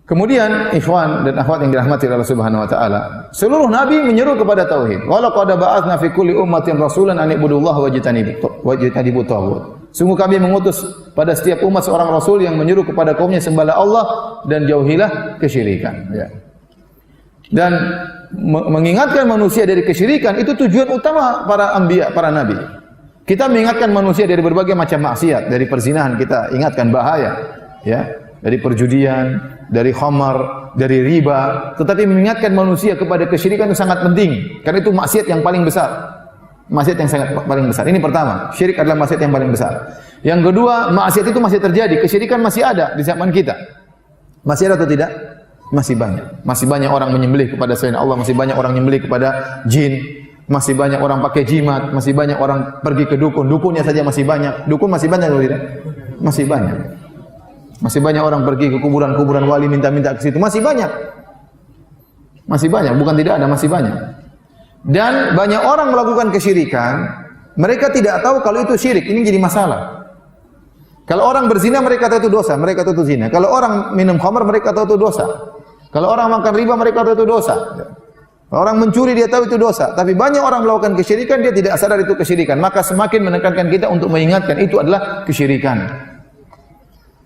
Kemudian ikhwan dan akhwat yang dirahmati Allah Subhanahu wa taala, seluruh nabi menyeru kepada tauhid. Wa laqad ba'atsna fi kulli ummatin rasulan an ibudullaha wajtanibu taghut. Sungguh kami mengutus pada setiap umat seorang rasul yang menyeru kepada kaumnya sembahlah Allah dan jauhilah kesyirikan, ya. Dan mengingatkan manusia dari kesyirikan itu tujuan utama para anbiya, para nabi. Kita mengingatkan manusia dari berbagai macam maksiat, dari perzinahan kita ingatkan bahaya, ya, dari perjudian, dari khamar, dari riba, tetapi mengingatkan manusia kepada kesyirikan itu sangat penting, karena itu maksiat yang paling besar. Maksiat yang sangat paling besar. Ini pertama, syirik adalah maksiat yang paling besar. Yang kedua, maksiat itu masih terjadi, kesyirikan masih ada di zaman kita. Masih ada atau tidak? Masih banyak. Masih banyak orang menyembelih kepada selain Allah, masih banyak orang menyembelih kepada jin, masih banyak orang pakai jimat, masih banyak orang pergi ke dukun. Dukunnya saja masih banyak. Dukun masih banyak atau tidak? Masih banyak. Masih banyak orang pergi ke kuburan-kuburan wali minta-minta ke situ. Masih banyak. Masih banyak, bukan tidak ada, masih banyak. Dan banyak orang melakukan kesyirikan, mereka tidak tahu kalau itu syirik. Ini jadi masalah. Kalau orang berzina mereka tahu itu dosa, mereka tahu itu zina. Kalau orang minum khamar mereka tahu itu dosa. Kalau orang makan riba mereka tahu itu dosa. Orang mencuri dia tahu itu dosa. Tapi banyak orang melakukan kesyirikan dia tidak sadar itu kesyirikan. Maka semakin menekankan kita untuk mengingatkan itu adalah kesyirikan.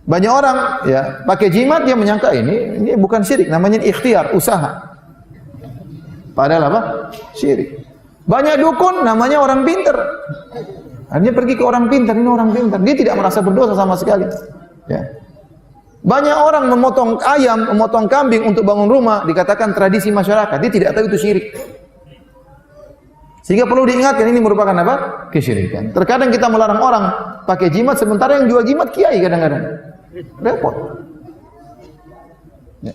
Banyak orang ya pakai jimat dia menyangka ini bukan syirik, namanya ikhtiar, usaha. Padahal apa? Syirik. Banyak dukun namanya orang pintar. Artinya pergi ke orang pintar, ini orang pintar. Dia tidak merasa berdosa sama sekali. Ya. Banyak orang memotong ayam, memotong kambing untuk bangun rumah, dikatakan tradisi masyarakat. Dia tidak tahu itu syirik. Sehingga perlu diingatkan ini merupakan apa? Kesyirikan. Terkadang kita melarang orang pakai jimat, sementara yang jual jimat kiai kadang-kadang. Repot. Ya.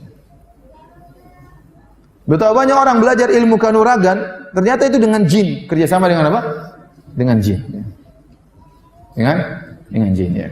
Betapa banyak orang belajar ilmu kanuragan, ternyata itu dengan jin, kerjasama dengan apa? Dengan jin. Ya. Dengan jin, ya.